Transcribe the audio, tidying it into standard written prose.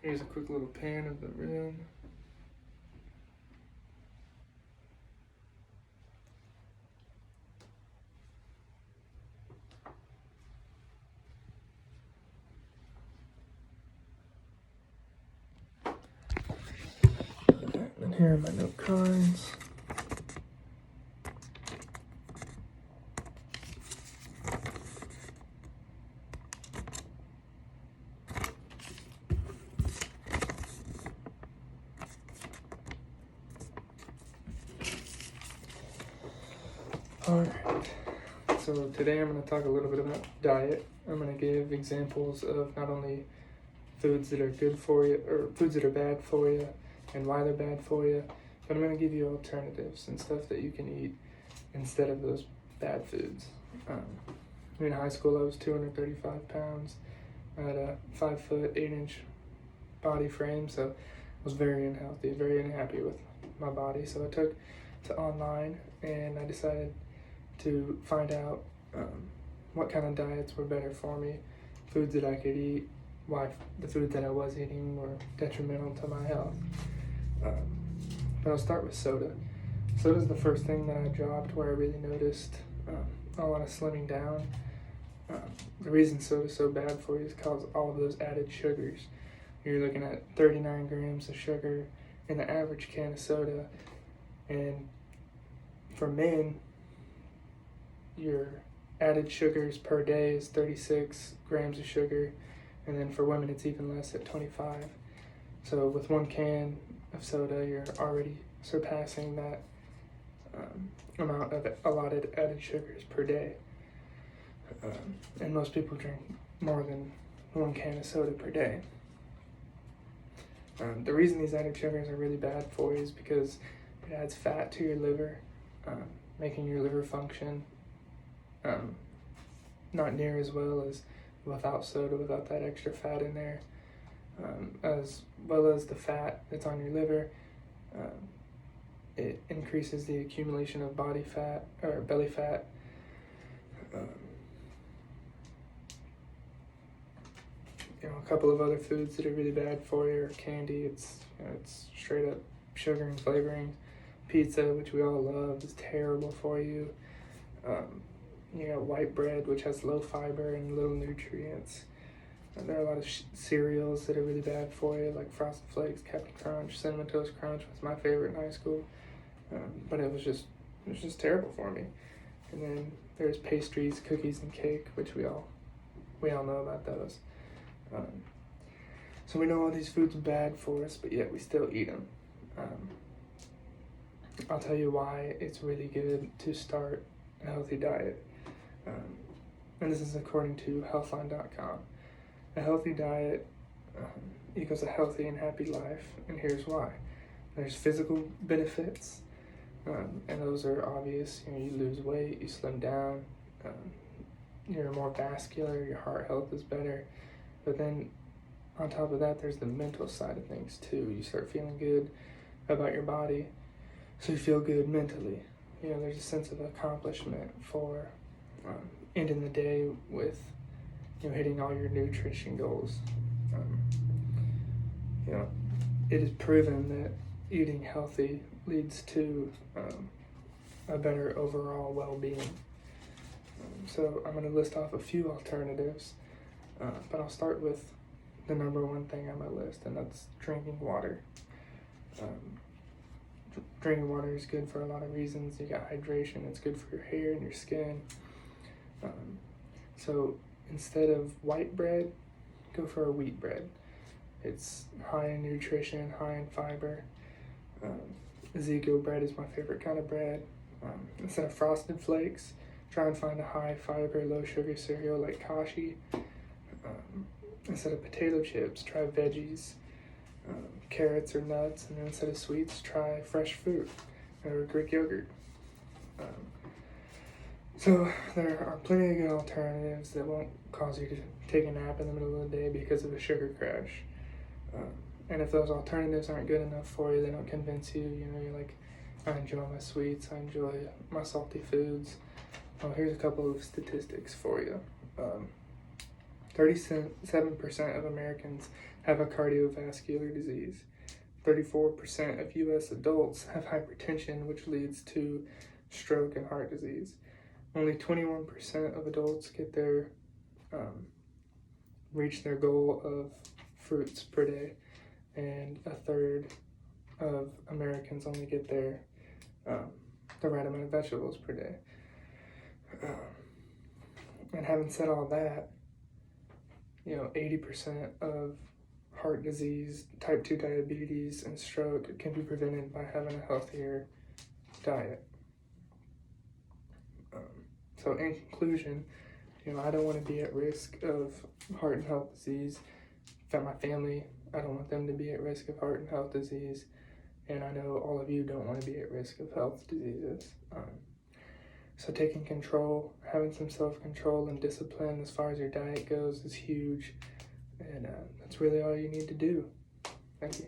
Here's a quick little pan of the room. And here are my note cards. Alright, so today I'm going to talk a little bit about diet. I'm going to give examples of not only foods that are good for you, or foods that are bad for you, and why they're bad for you, but I'm going to give you alternatives and stuff that you can eat instead of those bad foods. In high school, I was 235 pounds. I had a 5 foot 8 inch body frame, so I was very unhealthy, very unhappy with my body. So I took to online and I decided to find out what kind of diets were better for me, foods that I could eat, why the food that I was eating were detrimental to my health. But I'll start with soda. Soda is the first thing that I dropped where I really noticed a lot of slimming down. The reason soda is so bad for you is because all of those added sugars. You're looking at 39 grams of sugar in the average can of soda, and for men, your added sugars per day is 36 grams of sugar, and then for women it's even less at 25. So with one can of soda, you're already surpassing that amount of allotted added sugars per day. And most people drink more than one can of soda per day. The reason these added sugars are really bad for you is because it adds fat to your liver, making your liver function not near as well as without soda, without that extra fat in there, as well as the fat that's on your liver. It increases the accumulation of body fat or belly fat. A couple of other foods that are really bad for you are candy. It's straight up sugar and flavoring. Pizza, which we all love, is terrible for you. White bread, which has low fiber and little nutrients. There are a lot of cereals that are really bad for you, like Frosted Flakes, Captain Crunch, Cinnamon Toast Crunch was my favorite in high school, but it was just terrible for me. And then there's pastries, cookies, and cake, which we all know about those. So we know all these foods are bad for us, but yet we still eat them. I'll tell you why it's really good to start a healthy diet. And this is according to healthline.com. A healthy diet equals a healthy and happy life, and here's why. There's physical benefits, and those are obvious. You lose weight, you slim down, you're more vascular, your heart health is better. But then on top of that, there's the mental side of things too. You start feeling good about your body, so you feel good mentally. There's a sense of accomplishment for ending the day with hitting all your nutrition goals. It is proven that eating healthy leads to a better overall well-being. So I'm going to list off a few alternatives, but I'll start with the number one thing on my list, and that's drinking water. Drinking water is good for a lot of reasons. You got hydration, it's good for your hair and your skin. So instead of white bread, go for a wheat bread. It's high in nutrition, high in fiber. Ezekiel bread is my favorite kind of bread. Instead of Frosted Flakes, try and find a high fiber, low sugar cereal like Kashi. Instead of potato chips, try veggies, carrots or nuts, and then instead of sweets, try fresh fruit or Greek yogurt. So there are plenty of good alternatives that won't cause you to take a nap in the middle of the day because of a sugar crash. And if those alternatives aren't good enough for you, they don't convince you, you're like, I enjoy my sweets, I enjoy my salty foods. Well, here's a couple of statistics for you. 37% of Americans have a cardiovascular disease. 34% of US adults have hypertension, which leads to stroke and heart disease. Only 21% of adults get their reach their goal of fruits per day, and a third of Americans only get their the right amount of vegetables per day. And having said all that, 80% of heart disease, type 2 diabetes, and stroke can be prevented by having a healthier diet. So in conclusion, I don't want to be at risk of heart and health disease. For my family, I don't want them to be at risk of heart and health disease. And I know all of you don't want to be at risk of health diseases. So taking control, having some self-control and discipline as far as your diet goes is huge. And that's really all you need to do. Thank you.